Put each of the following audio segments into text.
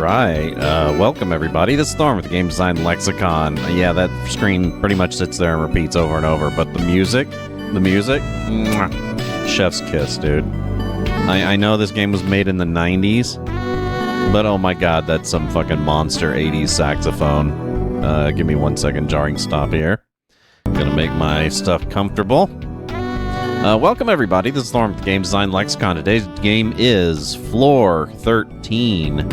right. Welcome, everybody. This is Thorn with the Game Design Lexicon. Yeah, that screen pretty much sits there and repeats over and over, but the music, mwah, chef's kiss, dude. I know this game was made in the 90s, but oh my god, that's some fucking monster 80s saxophone. Give me 1 second, jarring stop here. Gonna make my stuff comfortable. Welcome, everybody. This is Thorn with the Game Design Lexicon. Today's game is Floor 13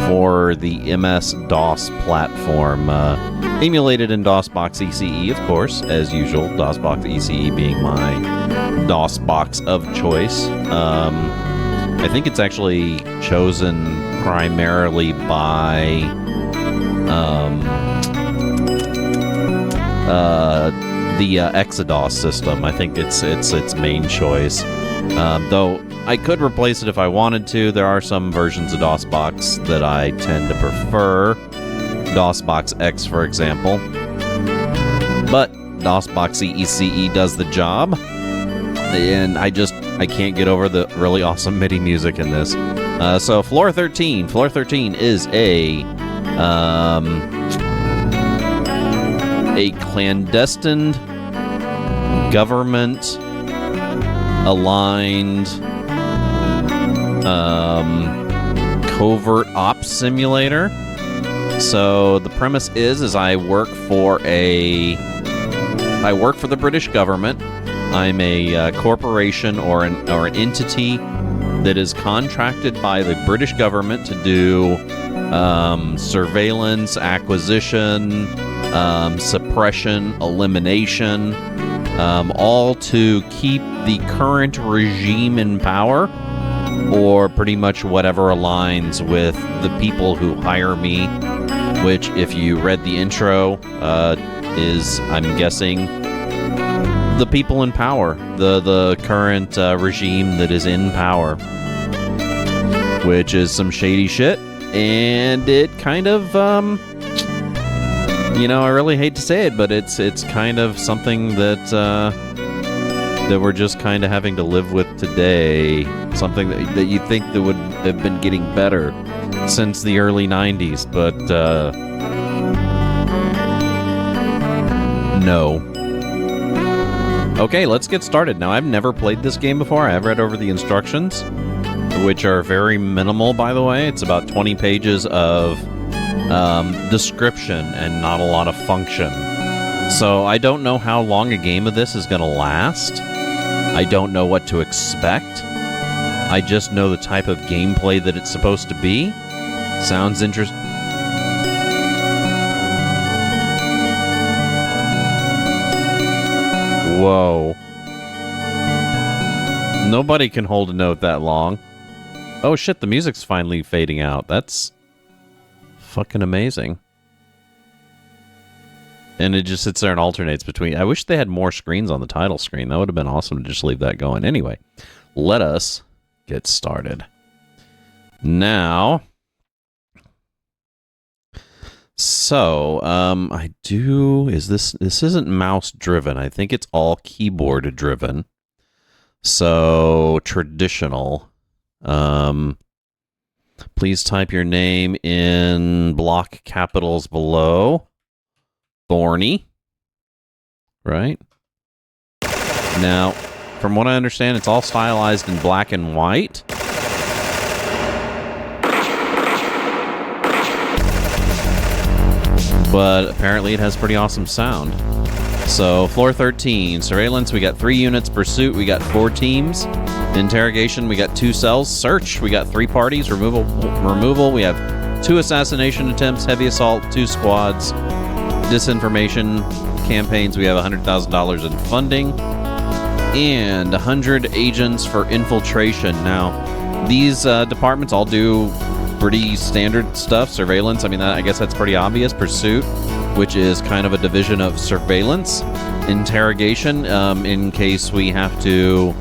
for the MS-DOS platform. Emulated in DOSBox ECE, of course, as usual. DOSBox ECE being my DOSBox of choice. I think it's actually chosen primarily by the Exodus system. I think it's its main choice. Though I could replace it if I wanted to. There are some versions of DOSBox that I tend to prefer. DOSBox X, for example. But DOSBox ECE does the job. And I can't get over the really awesome MIDI music in this. So Floor 13. Floor 13 is a clandestine government aligned covert ops simulator. So the premise is I work for the British government. I'm a corporation or an entity that is contracted by the British government to do surveillance, acquisition, suppression, elimination, all to keep the current regime in power, or pretty much whatever aligns with the people who hire me, which, if you read the intro, is, I'm guessing, the people in power, the current regime that is in power, which is some shady shit, and it kind of, you know, I really hate to say it, but it's kind of something that we're just kind of having to live with today. Something that you think that would have been getting better since the early 90s, but no. Okay, let's get started. Now, I've never played this game before. I have read over the instructions, which are very minimal, by the way. It's about 20 pages of description and not a lot of function. So I don't know how long a game of this is going to last. I don't know what to expect. I just know the type of gameplay that it's supposed to be. Sounds interesting. Whoa. Nobody can hold a note that long. Oh shit, the music's finally fading out. That's fucking amazing. And it just sits there and alternates between... I wish they had more screens on the title screen. That would have been awesome to just leave that going. Anyway, let us get started. Now... So, I do... This isn't mouse-driven. I think it's all keyboard-driven. So, traditional. Please type your name in block capitals below. Thorny. Right? Now, from what I understand, it's all stylized in black and white. But apparently it has pretty awesome sound. So, Floor 13, Surveillance, we got 3 units. Pursuit, we got 4 teams. Interrogation, we got 2 cells. Search, we got 3 parties. Removal, we have 2 assassination attempts. Heavy assault, 2 squads. Disinformation campaigns, we have $100,000 in funding. And 100 agents for infiltration. Now, these departments all do pretty standard stuff. Surveillance, I mean, I guess that's pretty obvious. Pursuit, which is kind of a division of surveillance. Interrogation, in case we have to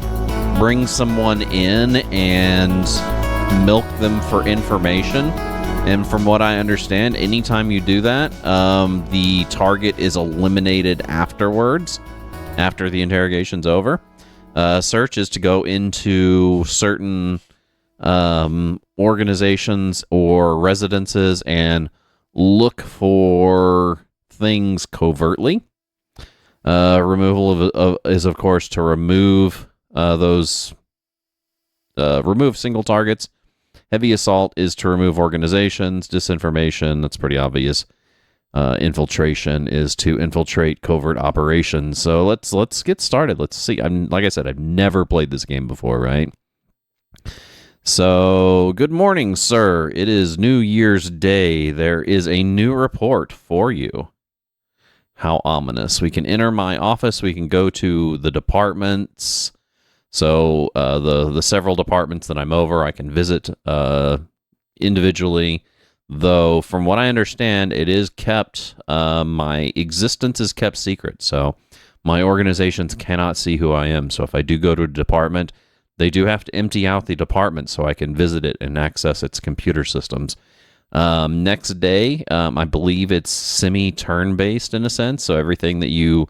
bring someone in and milk them for information. And from what I understand, anytime you do that, the target is eliminated afterwards, after the interrogation's over. Search is to go into certain organizations or residences and look for things covertly. Removal is, of course, to remove remove single targets. Heavy assault is to remove organizations. Disinformation, that's pretty obvious. Infiltration is to infiltrate covert operations. So let's get started. Let's see. Like I said, I've never played this game before, right? So, good morning, sir. It is New Year's Day. There is a new report for you. How ominous. We can enter my office. We can go to the departments. So, the several departments that I'm over, I can visit individually. Though, from what I understand, it is kept, my existence is kept secret. So, my organizations cannot see who I am. So, if I do go to a department, they do have to empty out the department so I can visit it and access its computer systems. Next day, I believe it's semi-turn-based in a sense, so everything that you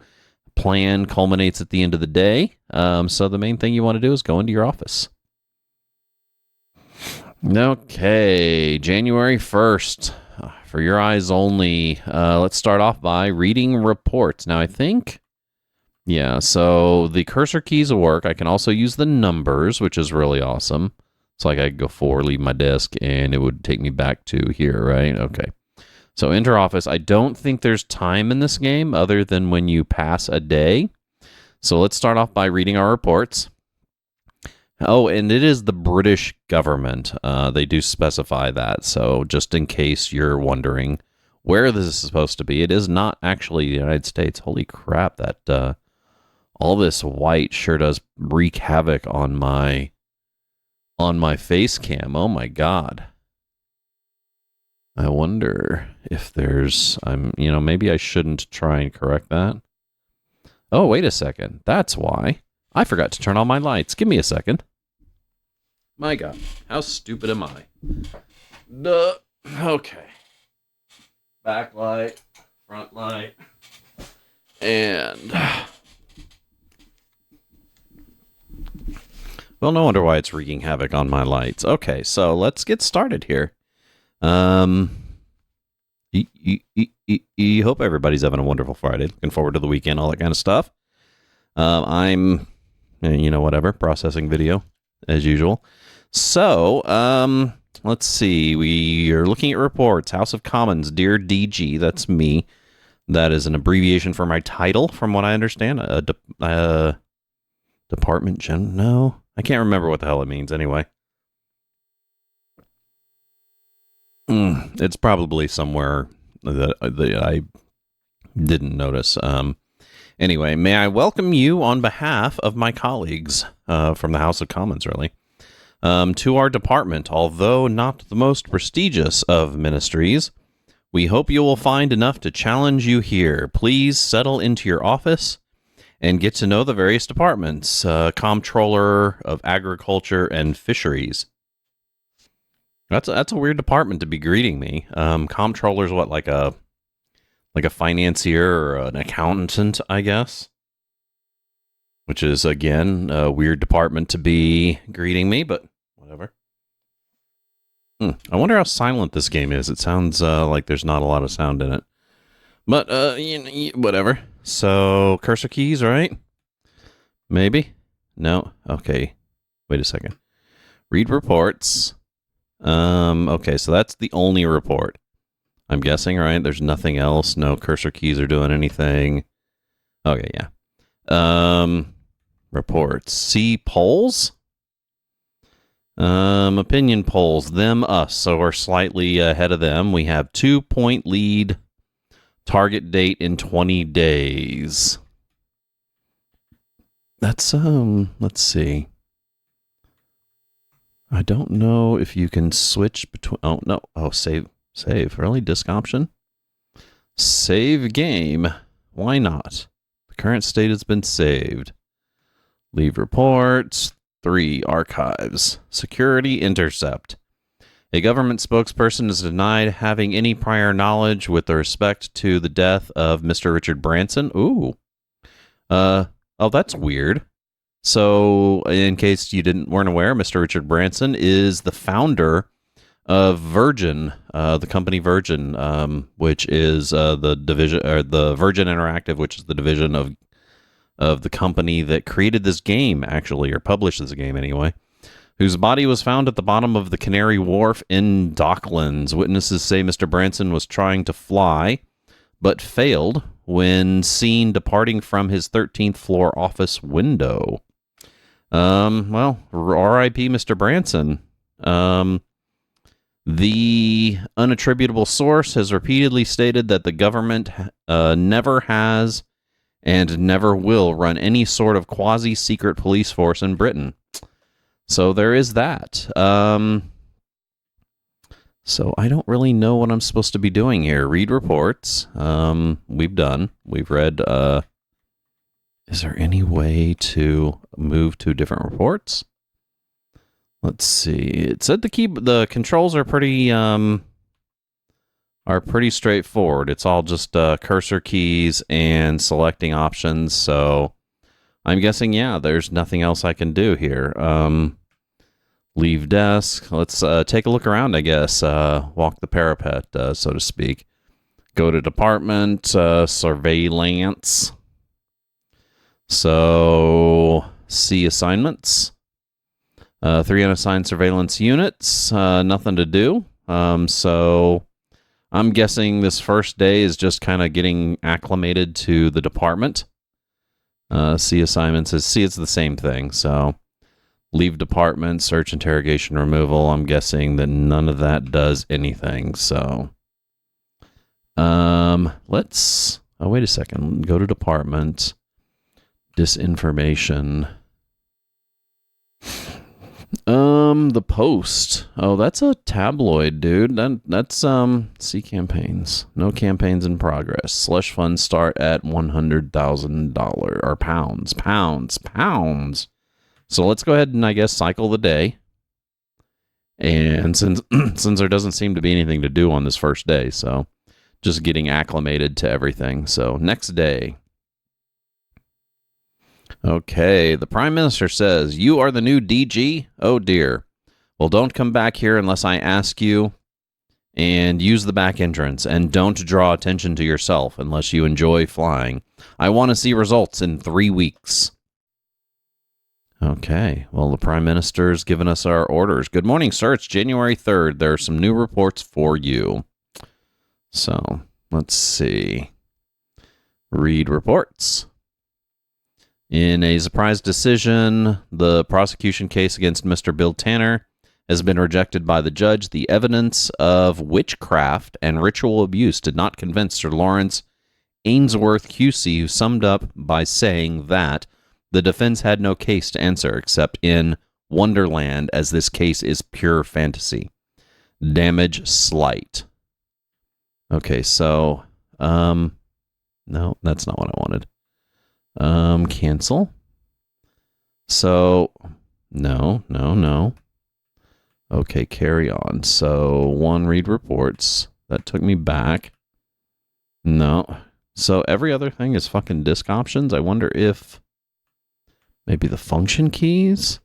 plan culminates at the end of the day. So the main thing you want to do is go into your office. Okay, January 1st, for your eyes only. Let's start off by reading reports. Now, I think... yeah, so the cursor keys will work. I can also use the numbers, which is really awesome. It's like I could go forward, leave my desk, and it would take me back to here, right? Okay. So enter office. I don't think there's time in this game other than when you pass a day. So let's start off by reading our reports. Oh, and it is the British government. They do specify that. So just in case you're wondering where this is supposed to be, it is not actually the United States. Holy crap, that... all this white sure does wreak havoc on my face cam. Oh my god. I wonder if there's maybe I shouldn't try and correct that. Oh, wait a second. That's why. I forgot to turn on my lights. Give me a second. My god. How stupid am I? Duh. Okay. Backlight, front light, and well, no wonder why it's wreaking havoc on my lights. Okay, so let's get started here. Hope everybody's having a wonderful Friday. Looking forward to the weekend, all that kind of stuff. I'm, whatever, processing video as usual. So, let's see. We are looking at reports. House of Commons, Dear DG, that's me. That is an abbreviation for my title, from what I understand. Department General? No, I can't remember what the hell it means anyway. It's probably somewhere that I didn't notice. Anyway, may I welcome you on behalf of my colleagues from the House of Commons, really, to our department. Although not the most prestigious of ministries, we hope you will find enough to challenge you here. Please settle into your office and get to know the various departments. Comptroller of Agriculture and Fisheries. That's a weird department to be greeting me. Comptroller's what, like a financier or an accountant, I guess. Which is, again, a weird department to be greeting me, but whatever. I wonder how silent this game is. It sounds like there's not a lot of sound in it. But, whatever. So, cursor keys, right? Maybe? No? Okay. Wait a second. Read reports. Okay, so that's the only report. I'm guessing, right? There's nothing else. No cursor keys are doing anything. Okay, yeah. Reports. See polls? Opinion polls. Them, us. So we're slightly ahead of them. We have 2-point lead. Target date in 20 days. That's, let's see. I don't know if you can switch between... Oh, no. Oh, save. Save. Really? Disk option? Save game. Why not? The current state has been saved. Leave reports. 3. Archives. Security intercept. A government spokesperson is denied having any prior knowledge with respect to the death of Mr. Richard Branson. Ooh. Oh, that's weird. So, in case you weren't aware, Mr. Richard Branson is the founder of Virgin, the company Virgin, which is the division, or the Virgin Interactive, which is the division of the company that created this game, actually, or published this game anyway, whose body was found at the bottom of the Canary Wharf in Docklands. Witnesses say Mr. Branson was trying to fly, but failed when seen departing from his 13th floor office window. Well, R.I.P. Mr. Branson. The unattributable source has repeatedly stated that the government never has and never will run any sort of quasi-secret police force in Britain. So there is that. So I don't really know what I'm supposed to be doing here. Read reports. We've read. Is there any way to move to different reports? Let's see. It said the controls are pretty straightforward. It's all just cursor keys and selecting options. So I'm guessing, yeah, there's nothing else I can do here. Leave desk. Let's take a look around, I guess. Walk the parapet, so to speak. Go to department, surveillance. So, see assignments. 3 unassigned surveillance units. Nothing to do. So, I'm guessing this first day is just kind of getting acclimated to the department. See assignments. It's the same thing. So, leave department, search, interrogation, removal. I'm guessing that none of that does anything. So, let's. Oh, wait a second. Go to department. Disinformation. The Post. Oh, that's a tabloid, dude. That's see campaigns. No campaigns in progress. Slush funds start at $100,000 or pounds. So let's go ahead and I guess cycle the day. And since there doesn't seem to be anything to do on this first day, so just getting acclimated to everything. So next day. Okay, the Prime Minister says, "You are the new DG? Oh dear. Well, don't come back here unless I ask you, and use the back entrance, and don't draw attention to yourself unless you enjoy flying. I want to see results in 3 weeks." Okay, well, the Prime Minister's given us our orders. Good morning, sir. It's January 3rd. There are some new reports for you. So, let's see. Read reports. In a surprise decision, the prosecution case against Mr. Bill Tanner has been rejected by the judge. The evidence of witchcraft and ritual abuse did not convince Sir Lawrence Ainsworth QC, who summed up by saying that the defense had no case to answer except in Wonderland, as this case is pure fantasy. Damage slight. Okay, so, no, that's not what I wanted. Cancel. So, no. Okay, carry on. So, 1, read reports. That took me back. No. So, every other thing is fucking disk options. I wonder if maybe the function keys?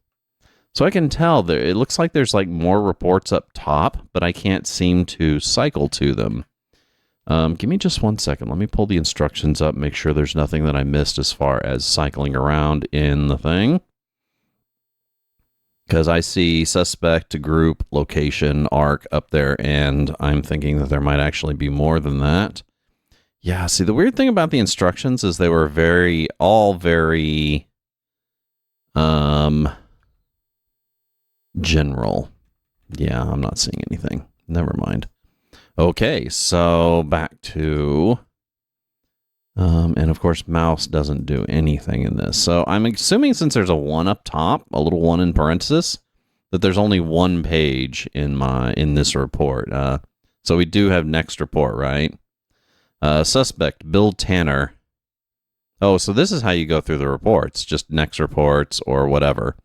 So, I can tell there, it looks like there's like more reports up top, but I can't seem to cycle to them. Give me just 1 second. Let me pull the instructions up, make sure there's nothing that I missed as far as cycling around in the thing. Because I see suspect, group, location, arc up there, and I'm thinking that there might actually be more than that. Yeah, see, the weird thing about the instructions is they were all very general. Yeah, I'm not seeing anything. Never mind. Okay, so back to, and of course mouse doesn't do anything in this. So I'm assuming since there's a 1 up top, a little 1 in parenthesis, that there's only 1 page in this report. So we do have next report, right? Suspect, Bill Tanner. Oh, so this is how you go through the reports, just next reports or whatever.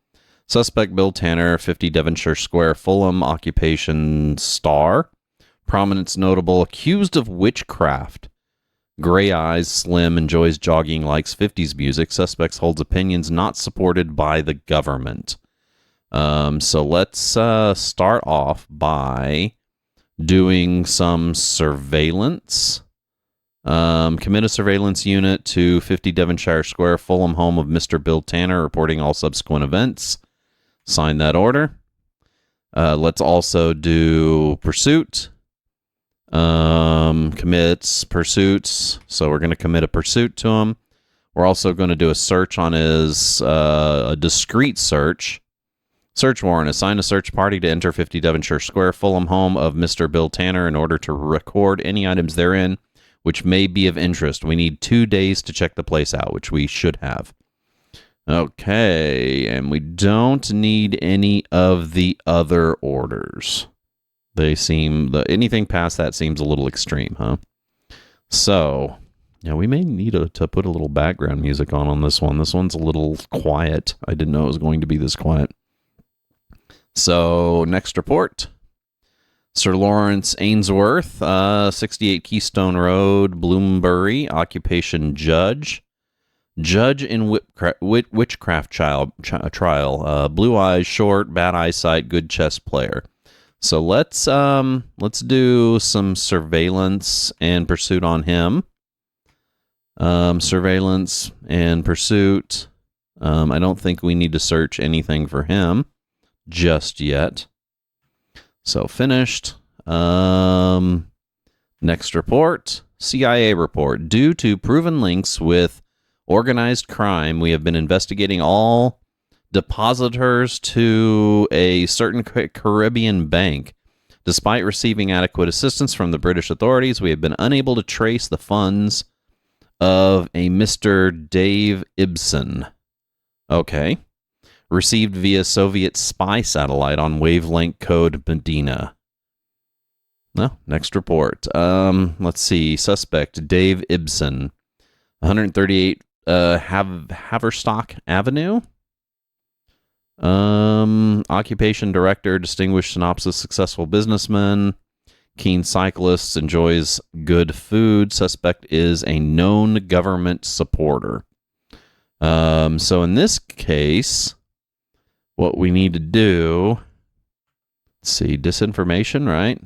Suspect, Bill Tanner, 50 Devonshire Square, Fulham, occupation star. Prominence notable, accused of witchcraft. Gray eyes, slim, enjoys jogging, likes 50s music. Suspects holds opinions not supported by the government. So let's start off by doing some surveillance. Commit a surveillance unit to 50 Devonshire Square, Fulham, home of Mr. Bill Tanner, reporting all subsequent events. Sign that order. Let's also do pursuit. Commits pursuits. So we're going to commit a pursuit to him. We're also going to do a search on his, a discrete search. Search warrant. Assign a search party to enter 50 Devonshire Square, Fulham, home of Mr. Bill Tanner, in order to record any items therein which may be of interest. We need 2 days to check the place out, which we should have. Okay, and we don't need any of the other orders. They seem, anything past that seems a little extreme, huh? So, yeah, we may need to put a little background music on this one. This one's a little quiet. I didn't know it was going to be this quiet. So, next report. Sir Lawrence Ainsworth, 68 Keystone Road, Bloomsbury, occupation judge. Judge in witchcraft trial. Blue eyes, short, bad eyesight, good chess player. So let's do some surveillance and pursuit on him. Surveillance and pursuit. I don't think we need to search anything for him just yet. So finished. Next report. CIA report. Due to proven links with organized crime, we have been investigating all depositors to a certain Caribbean bank. Despite receiving adequate assistance from the British authorities, we have been unable to trace the funds of a Mr. Dave Ibsen. Okay. Received via Soviet spy satellite on wavelength code Medina. No, next report. Let's see. Suspect Dave Ibsen, 138 Haverstock Avenue. Occupation director, distinguished synopsis, successful businessman, keen cyclist, enjoys good food. Suspect is a known government supporter. So in this case, what we need to do, let's see, disinformation, right?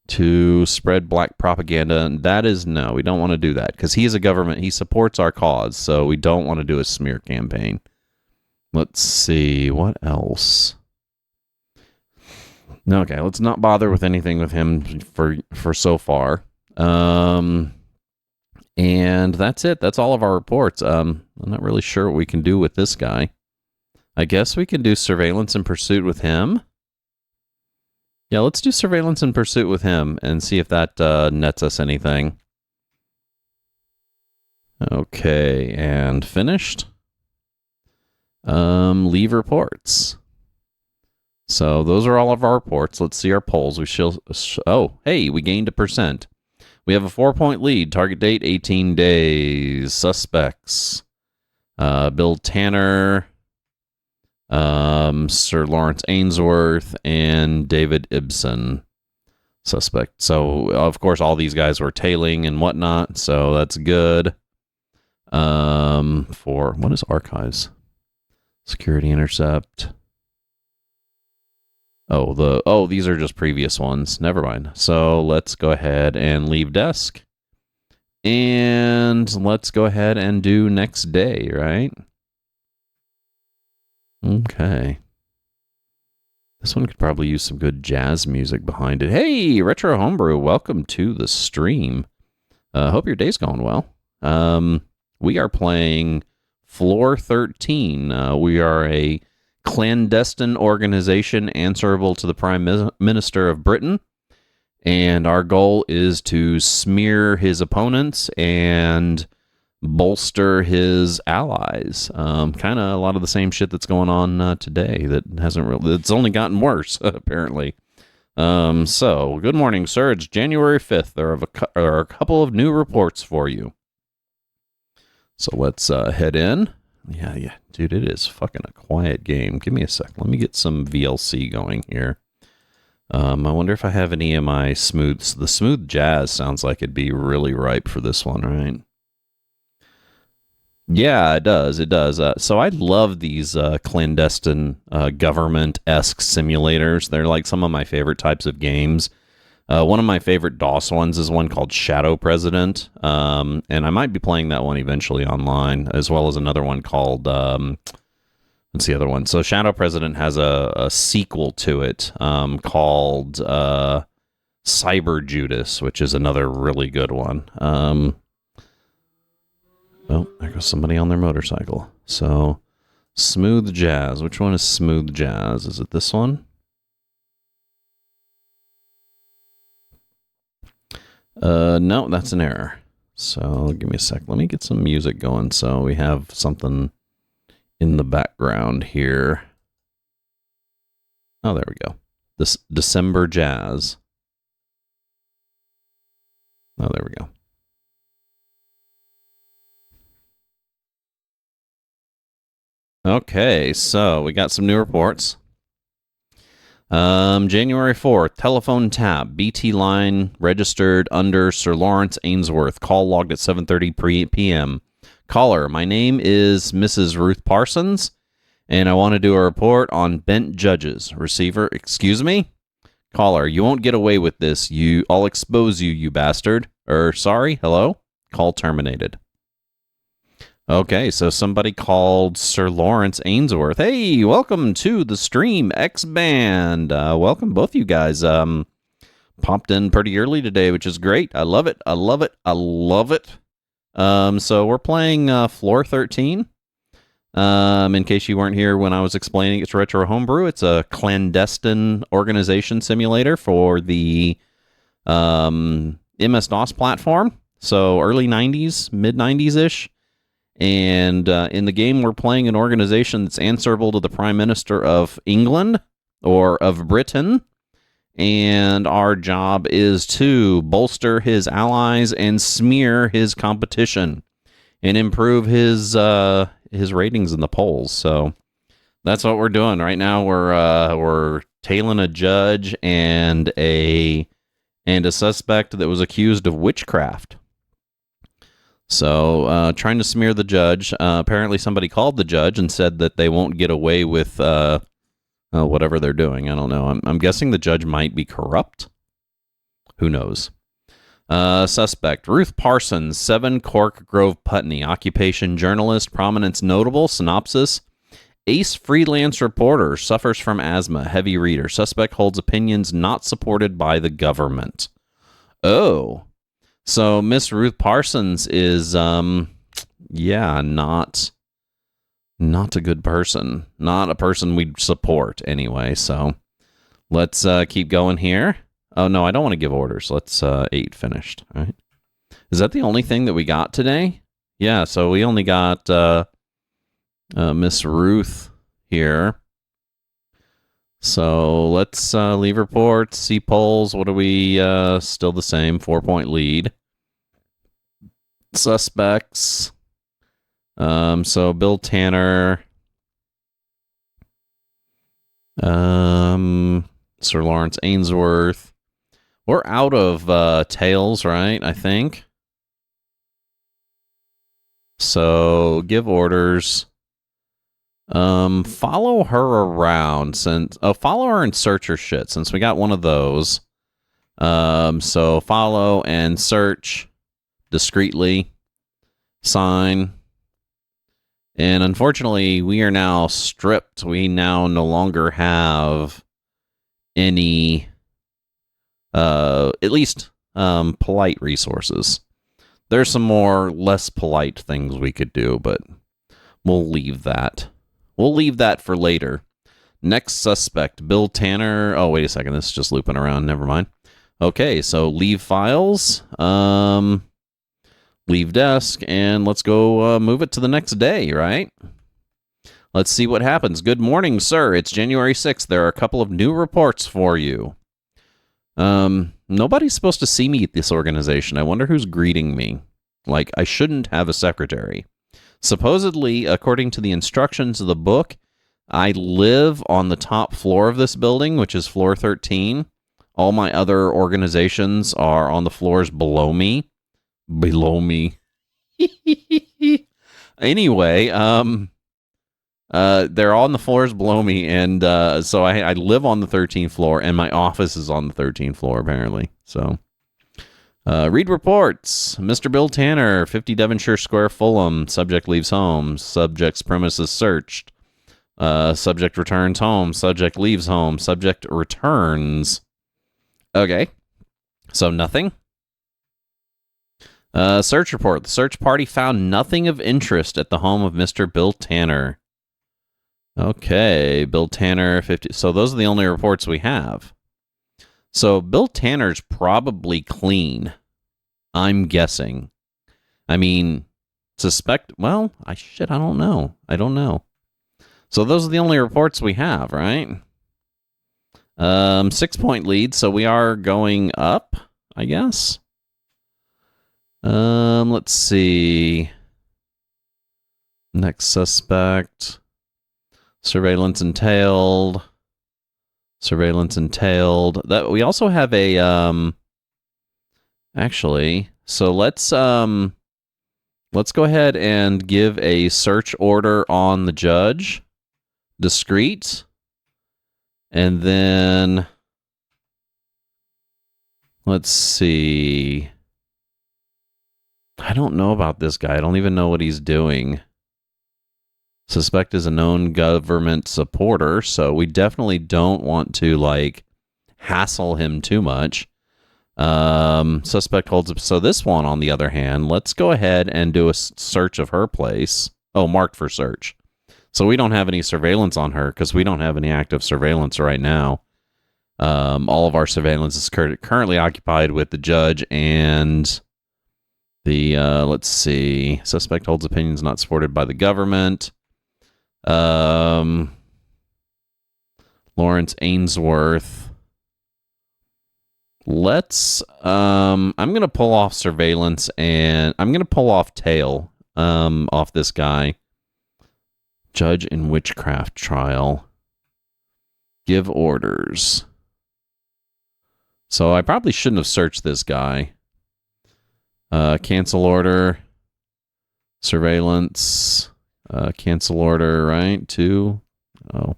To spread black propaganda. And that is, no, we don't want to do that because he is a government. He supports our cause. So we don't want to do a smear campaign. Let's see, what else? Okay, let's not bother with anything with him for so far. And that's it. That's all of our reports. I'm not really sure what we can do with this guy. I guess we can do surveillance and pursuit with him. Yeah, let's do surveillance and pursuit with him and see if that nets us anything. Okay, and finished. Leave reports. So those are all of our reports. Let's see our polls. Oh, hey, we gained 1%. We have a 4-point lead. Target date, 18 days. Suspects. Bill Tanner, Sir Lawrence Ainsworth, and David Ibsen. Suspect. So, of course, all these guys were tailing and whatnot, so that's good. For, what is archives? Security intercept. Oh, these are just previous ones. Never mind. So let's go ahead and leave desk. And let's go ahead and do next day, right? Okay. This one could probably use some good jazz music behind it. Hey, Retro Homebrew, welcome to the stream. Hope your day's going well. We are playing Floor 13. We are a clandestine organization answerable to the Prime Minister of Britain. And our goal is to smear his opponents and bolster his allies. Kind of a lot of the same shit that's going on today that hasn't really, it's only gotten worse, apparently. So, good morning, sir. It's January 5th. There are a couple of new reports for you. So let's head in. Yeah, dude, it is fucking a quiet game. Give me a sec. Let me get some VLC going here. I wonder if I have any of my smooths. The smooth jazz sounds like it'd be really ripe for this one, right? Yeah, it does. It does. So I love these clandestine government-esque simulators. They're like some of my favorite types of games. One of my favorite DOS ones is one called Shadow President, and I might be playing that one eventually online, as well as another one called, what's the other one? So Shadow President has a sequel to it called Cyber Judas, which is another really good one. Oh, there goes somebody on their motorcycle. So, Smooth Jazz. Which one is Smooth Jazz? Is it this one? No, that's an error. So, give me a sec. Let me get some music going so we have something in the background here. Oh, there we go. This December Jazz. Oh, there we go. Okay, so we got some new reports. January 4th, telephone tap, BT line registered under Sir Lawrence Ainsworth. Call logged at 7:30 p.m. Caller, my name is Mrs. Ruth Parsons, and I want to do a report on bent judges. Receiver, excuse me? Caller, you won't get away with this. I'll expose you, you bastard. Sorry, hello? Call terminated. Okay, so somebody called Sir Lawrence Ainsworth. Hey, welcome to the stream, X-Band. Welcome, both you guys. Popped in pretty early today, which is great. I love it. I love it. I love it. So we're playing Floor 13. In case you weren't here when I was explaining it's Retro Homebrew, it's a clandestine organization simulator for the MS-DOS platform. So early 90s, mid-90s-ish. And in the game, we're playing an organization that's answerable to the Prime Minister of England or of Britain. And our job is to bolster his allies and smear his competition and improve his ratings in the polls. So that's what we're doing right now. We're tailing a judge and a suspect that was accused of witchcraft. So, trying to smear the judge. Apparently somebody called the judge and said that they won't get away with whatever they're doing. I don't know. I'm guessing the judge might be corrupt. Who knows? Suspect, Ruth Parsons, 7 Cork Grove, Putney. Occupation, journalist. Prominence, notable. Synopsis, ace freelance reporter. Suffers from asthma. Heavy reader. Suspect holds opinions not supported by the government. Oh. So Miss Ruth Parsons is, not a good person. Not a person we'd support anyway. So let's keep going here. Oh, no, I don't want to give orders. Let's 8 finished. All right. Is that the only thing that we got today? Yeah, so we only got Miss Ruth here. So let's leave reports, see polls. What are we? Still the same, 4-point lead. Suspects. So Bill Tanner. Sir Lawrence Ainsworth. We're out of tails, right? I think. So give orders. Follow her around follow her and search her shit since we got one of those. So follow and search discreetly. Sign. And unfortunately, we are now stripped. We now no longer have any, at least, polite resources. There's some more less polite things we could do, but we'll leave that. We'll leave that for later. Next suspect, Bill Tanner. Oh, wait a second. This is just looping around. Never mind. Okay, so leave files. Leave desk, and let's go move it to the next day, right? Let's see what happens. Good morning, sir. It's January 6th. There are a couple of new reports for you. Nobody's supposed to see me at this organization. I wonder who's greeting me. Like, I shouldn't have a secretary. Supposedly, according to the instructions of the book, I live on the top floor of this building, which is floor 13. All my other organizations are on the floors below me. Below me. Anyway, they're on the floors below me, and so I live on the 13th floor, and my office is on the 13th floor, apparently. So, read reports. Mr. Bill Tanner, 50 Devonshire Square, Fulham. Subject leaves home. Subject's premises searched. Subject returns home. Subject leaves home. Subject returns. Okay. So nothing. Search report. The search party found nothing of interest at the home of Mr. Bill Tanner. Okay, Bill Tanner, 50. So those are the only reports we have. So Bill Tanner's probably clean. I'm guessing. I mean, suspect. Well, I don't know. I don't know. So those are the only reports we have, right? 6-point lead. So we are going up, I guess. Let's see. Next suspect. Surveillance entailed. Surveillance entailed. That we also have a actually, so let's go ahead and give a search order on the judge. Discreet. And then let's see. I don't know about this guy. I don't even know what he's doing. Suspect is a known government supporter, so we definitely don't want to, like, hassle him too much. Suspect holds up. So this one, on the other hand, let's go ahead and do a search of her place. Oh, marked for search. So we don't have any surveillance on her because we don't have any active surveillance right now. All of our surveillance is currently occupied with the judge and the, let's see, suspect holds opinions not supported by the government. Lawrence Ainsworth. Let's, I'm going to pull off surveillance and I'm going to pull off tail, off this guy. Judge in witchcraft trial. Give orders. So I probably shouldn't have searched this guy. Cancel order. Surveillance. Cancel order, right? 2. Oh.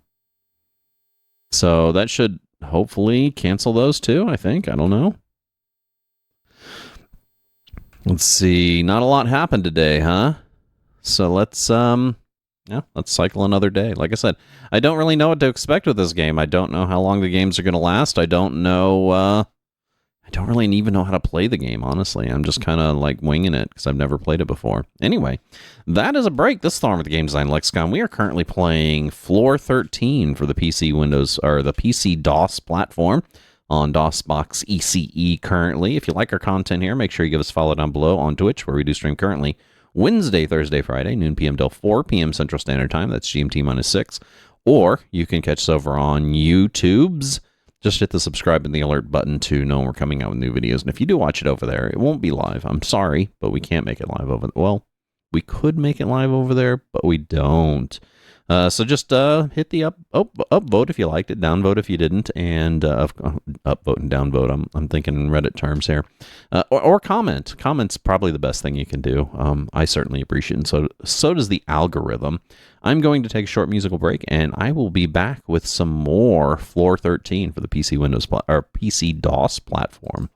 So that should hopefully cancel those two, I think. I don't know. Let's see. Not a lot happened today, huh? So let's cycle another day. Like I said, I don't really know what to expect with this game. I don't know how long the games are going to last. I don't know. I don't really even know how to play the game, honestly. I'm just kind of like winging it because I've never played it before. Anyway, that is a break. This is Thorn with the Game Design Lexicon. We are currently playing Floor 13 for the PC Windows, or the PC DOS platform on DOSBox ECE currently. If you like our content here, make sure you give us a follow down below on Twitch, where we do stream currently Wednesday, Thursday, Friday, noon p.m. till 4 p.m. Central Standard Time. That's GMT -6. Or you can catch us over on YouTube's. Just hit the subscribe and the alert button to know when we're coming out with new videos. And if you do watch it over there, it won't be live. I'm sorry, but we can't make it live over there. Well, we could make it live over there, but we don't. So just hit the upvote if you liked it, downvote if you didn't, and upvote and downvote. I'm thinking in Reddit terms here, or comment. Comment's probably the best thing you can do. I certainly appreciate it, and so does the algorithm. I'm going to take a short musical break, and I will be back with some more Floor 13 for the PC Windows or PC DOS platform.